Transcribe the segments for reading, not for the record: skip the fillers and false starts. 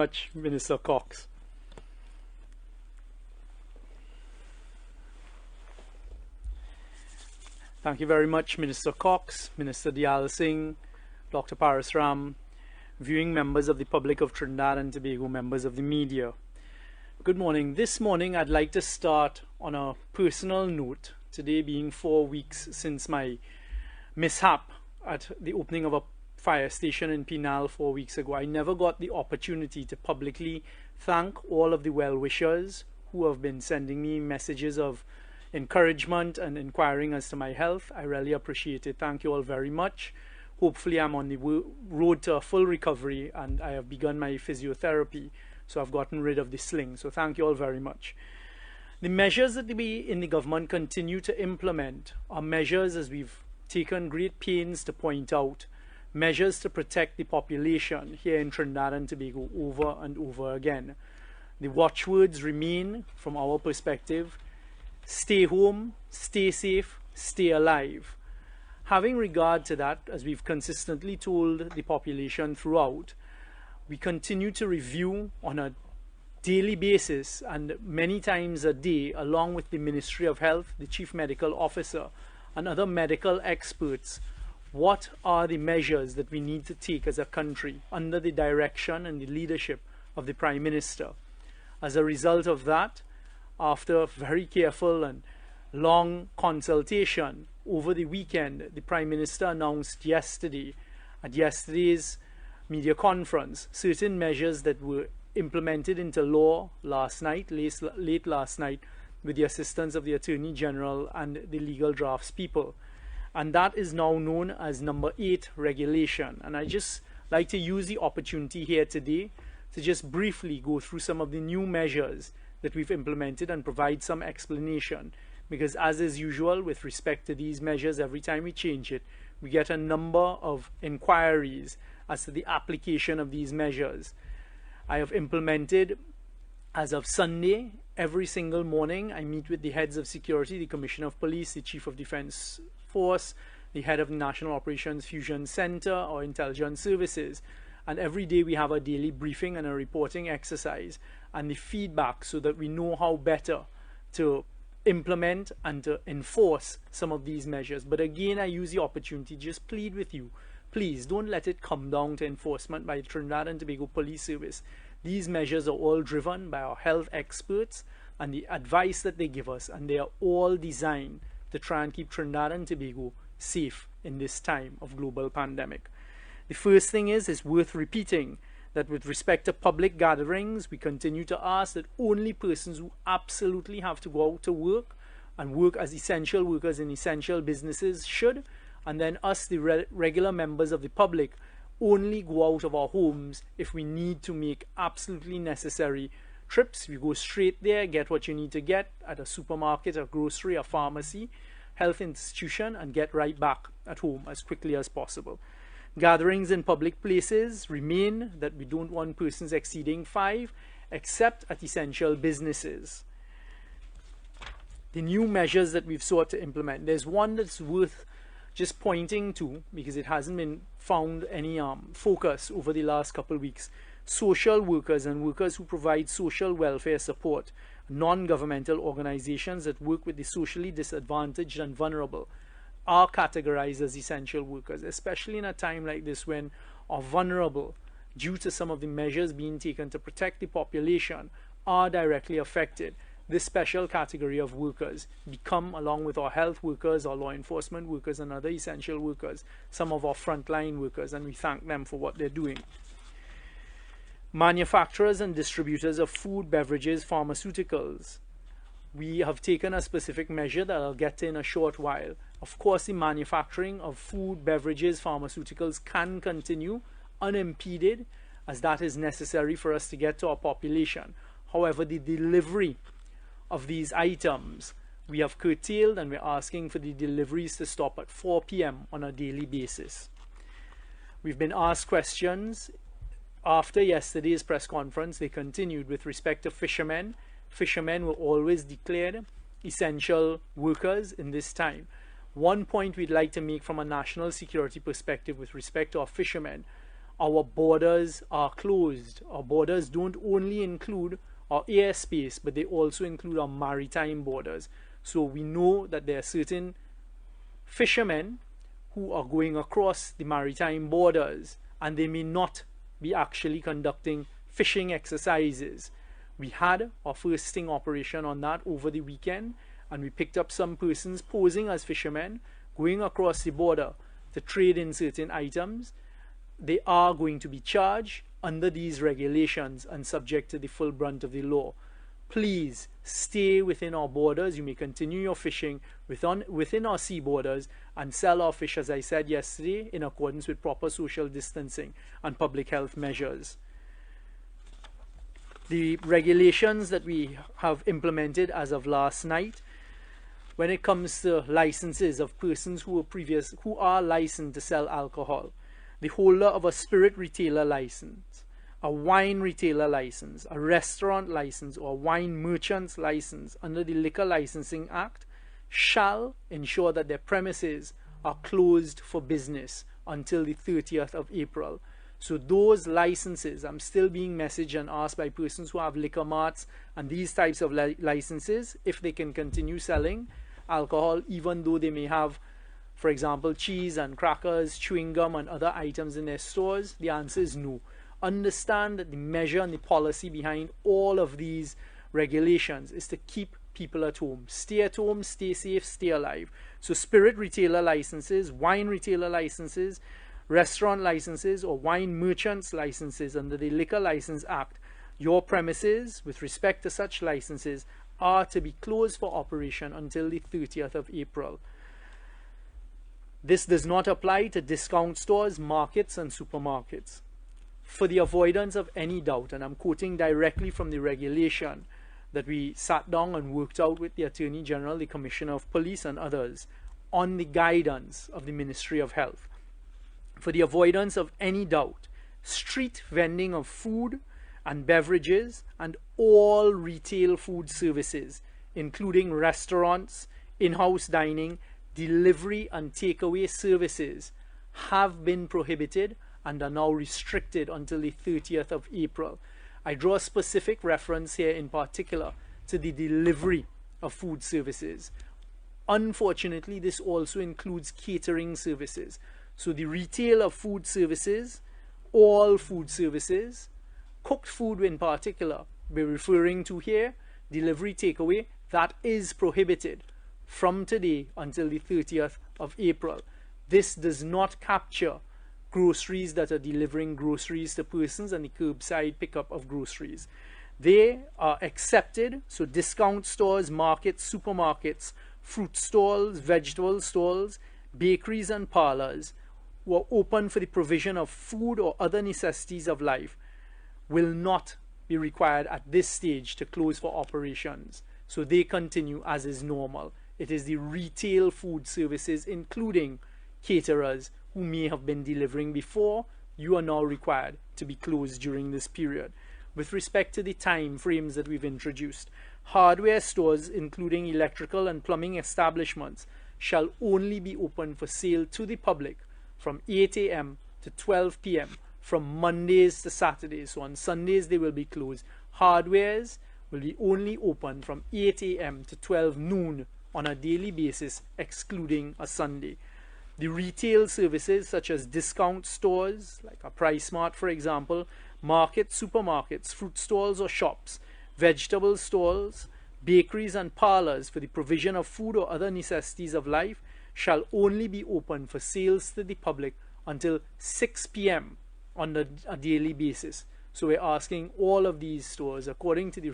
Much, Minister Cox. Thank you very much, Minister Cox, Minister Diyal Singh, Dr. Parasram, viewing members of the public of Trinidad and Tobago, members of the media. Good morning. This morning I'd like to start on a personal note, today being 4 weeks since my mishap at the opening of a fire station in Penal 4 weeks ago. I never got the opportunity to publicly thank all of the well-wishers who have been sending me messages of encouragement and inquiring as to my health. I really appreciate it. Thank you all very much. Hopefully I'm on the road to a full recovery, and I have begun my physiotherapy, so I've gotten rid of the sling. So thank you all very much. The measures that we in the government continue to implement are measures, as we've taken great pains to point out, measures to protect the population here in Trinidad and Tobago over and over again. The watchwords remain, from our perspective, stay home, stay safe, stay alive. Having regard to that, as we've consistently told the population throughout, we continue to review on a daily basis and many times a day, along with the Ministry of Health, the Chief Medical Officer, and other medical experts, what are the measures that we need to take as a country under the direction and the leadership of the Prime Minister. As a result of that, after very careful and long consultation over the weekend, the Prime Minister announced yesterday, at yesterday's media conference, certain measures that were implemented into law last night, late last night, with the assistance of the Attorney General and the legal drafts people. And that is now known as number 8 regulation. And I just like to use the opportunity here today to just briefly go through some of the new measures that we've implemented and provide some explanation. Because as is usual with respect to these measures, every time we change it, we get a number of inquiries as to the application of these measures. I have implemented, as of Sunday, every single morning, I meet with the heads of security, the Commissioner of Police, the Chief of Defence Force, the head of the National Operations Fusion Center or Intelligence Services, and every day we have a daily briefing and a reporting exercise and the feedback, so that we know how better to implement and to enforce some of these measures. But again, I use the opportunity to just plead with you, please don't let it come down to enforcement by the Trinidad and Tobago Police Service. These measures are all driven by our health experts and the advice that they give us, and they are all designed to try and keep Trinidad and Tobago safe in this time of global pandemic. The first thing is worth repeating that with respect to public gatherings, we continue to ask that only persons who absolutely have to go out to work and work as essential workers in essential businesses should, and then us, the regular members of the public, only go out of our homes if we need to make absolutely necessary trips. You go straight there, get what you need to get at a supermarket, a grocery, a pharmacy, health institution, and get right back at home as quickly as possible. Gatherings in public places remain that we don't want persons exceeding 5, except at essential businesses. The new measures that we've sought to implement, there's one that's worth just pointing to, because it hasn't been found any focus over the last couple of weeks. Social workers and workers who provide social welfare support, non-governmental organizations that work with the socially disadvantaged and vulnerable, are categorized as essential workers, especially in a time like this when our vulnerable, due to some of the measures being taken to protect the population, are directly affected. This special category of workers become, along with our health workers, our law enforcement workers, and other essential workers, some of our frontline workers, and we thank them for what they're doing. Manufacturers and distributors of food, beverages, pharmaceuticals. We have taken a specific measure that I'll get to in a short while. Of course, the manufacturing of food, beverages, pharmaceuticals can continue unimpeded, as that is necessary for us to get to our population. However, the delivery of these items we have curtailed, and we're asking for the deliveries to stop at 4 p.m. on a daily basis. We've been asked questions after yesterday's press conference. They continued with respect to fishermen. Fishermen were always declared essential workers in this time. One point we'd like to make from a national security perspective with respect to our fishermen: our borders are closed. Our borders don't only include our airspace, but they also include our maritime borders. So we know that there are certain fishermen who are going across the maritime borders, and they may not be actually conducting fishing exercises. We had our first sting operation on that over the weekend, and we picked up some persons posing as fishermen going across the border to trade in certain items. They are going to be charged under these regulations and subject to the full brunt of the law. Please stay within our borders. You may continue your fishing within our sea borders and sell our fish, as I said yesterday, in accordance with proper social distancing and public health measures. The regulations that we have implemented as of last night, when it comes to licenses of persons who are licensed to sell alcohol, the holder of a spirit retailer license, a wine retailer license, a restaurant license, or a wine merchant's license under the Liquor Licensing Act shall ensure that their premises are closed for business until the 30th of April. So those licenses, I'm still being messaged and asked by persons who have liquor marts and these types of licenses if they can continue selling alcohol, even though they may have, for example, cheese and crackers, chewing gum and other items in their stores. The answer is no. Understand that the measure and the policy behind all of these regulations is to keep people at home. Stay at home, stay safe, stay alive. So spirit retailer licenses, wine retailer licenses, restaurant licenses, or wine merchants licenses under the Liquor License Act, your premises with respect to such licenses are to be closed for operation until the 30th of April. This does not apply to discount stores, markets and supermarkets. For the avoidance of any doubt, and I'm quoting directly from the regulation that we sat down and worked out with the Attorney General, the Commissioner of Police and others on the guidance of the Ministry of Health. For the avoidance of any doubt, street vending of food and beverages and all retail food services, including restaurants, in-house dining, delivery and takeaway services, have been prohibited and are now restricted until the 30th of April. I draw a specific reference here in particular to the delivery of food services. Unfortunately, this also includes catering services. So the retail of food services, all food services, cooked food in particular, we're referring to here, delivery, takeaway, that is prohibited from today until the 30th of April. This does not capture groceries that are delivering groceries to persons and the curbside pickup of groceries. They are accepted, so discount stores, markets, supermarkets, fruit stalls, vegetable stalls, bakeries and parlors who are open for the provision of food or other necessities of life will not be required at this stage to close for operations. So they continue as is normal. It is the retail food services, including caterers who may have been delivering before, you are now required to be closed during this period. With respect to the time frames that we've introduced, hardware stores, including electrical and plumbing establishments, shall only be open for sale to the public from 8 a.m. to 12 p.m. from Mondays to Saturdays. So on Sundays they will be closed. Hardwares will be only open from 8 a.m. to 12 noon on a daily basis, excluding a Sunday. The retail services such as discount stores, like a Price Mart for example, markets, supermarkets, fruit stalls or shops, vegetable stalls, bakeries and parlors for the provision of food or other necessities of life shall only be open for sales to the public until 6 p.m. on a daily basis. So we're asking all of these stores, according to the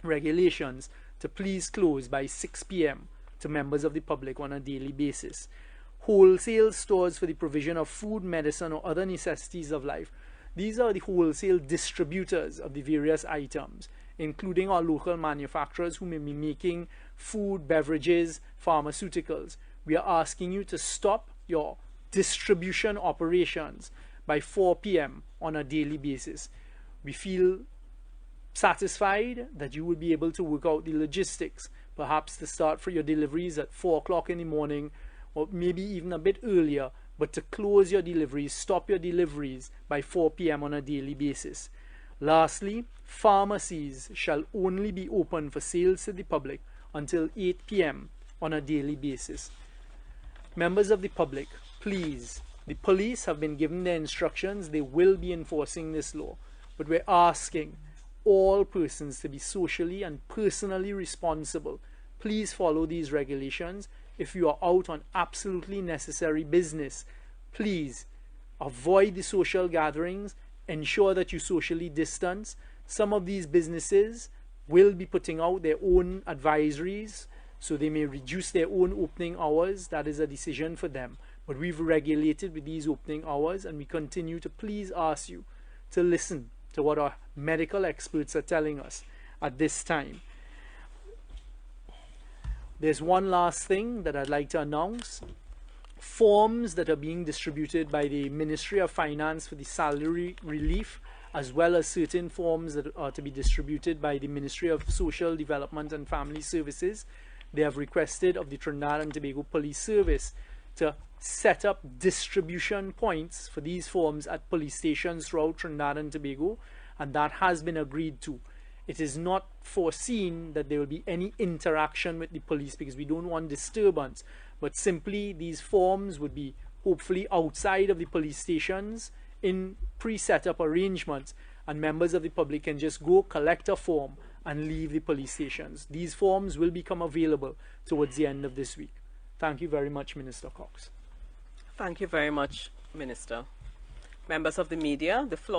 regulations, to please close by 6 p.m. to members of the public on a daily basis. Wholesale stores for the provision of food, medicine or other necessities of life. These are the wholesale distributors of the various items, including our local manufacturers who may be making food, beverages, pharmaceuticals. We are asking you to stop your distribution operations by 4 p.m. on a daily basis. We feel satisfied that you will be able to work out the logistics, perhaps to start for your deliveries at 4 o'clock in the morning, or maybe even a bit earlier, but to close your deliveries, stop your deliveries by 4 p.m. on a daily basis. Lastly, pharmacies shall only be open for sales to the public until 8 p.m. on a daily basis. Members of the public, please, the police have been given their instructions. They will be enforcing this law, but we're asking all persons to be socially and personally responsible. Please follow these regulations. If you are out on absolutely necessary business, please avoid the social gatherings. Ensure that you socially distance. Some of these businesses will be putting out their own advisories, so they may reduce their own opening hours. That is a decision for them. But we've regulated with these opening hours, and we continue to please ask you to listen to what our medical experts are telling us at this time. There's one last thing that I'd like to announce. Forms that are being distributed by the Ministry of Finance for the salary relief, as well as certain forms that are to be distributed by the Ministry of Social Development and Family Services. They have requested of the Trinidad and Tobago Police Service to set up distribution points for these forms at police stations throughout Trinidad and Tobago, and that has been agreed to. It is not foreseen that there will be any interaction with the police because we don't want disturbance, but simply these forms would be hopefully outside of the police stations in pre-set up arrangements, and members of the public can just go collect a form and leave the police stations. These forms will become available towards the end of this week. Thank you very much, Minister Cox. Thank you very much, Minister. Members of the media, the floor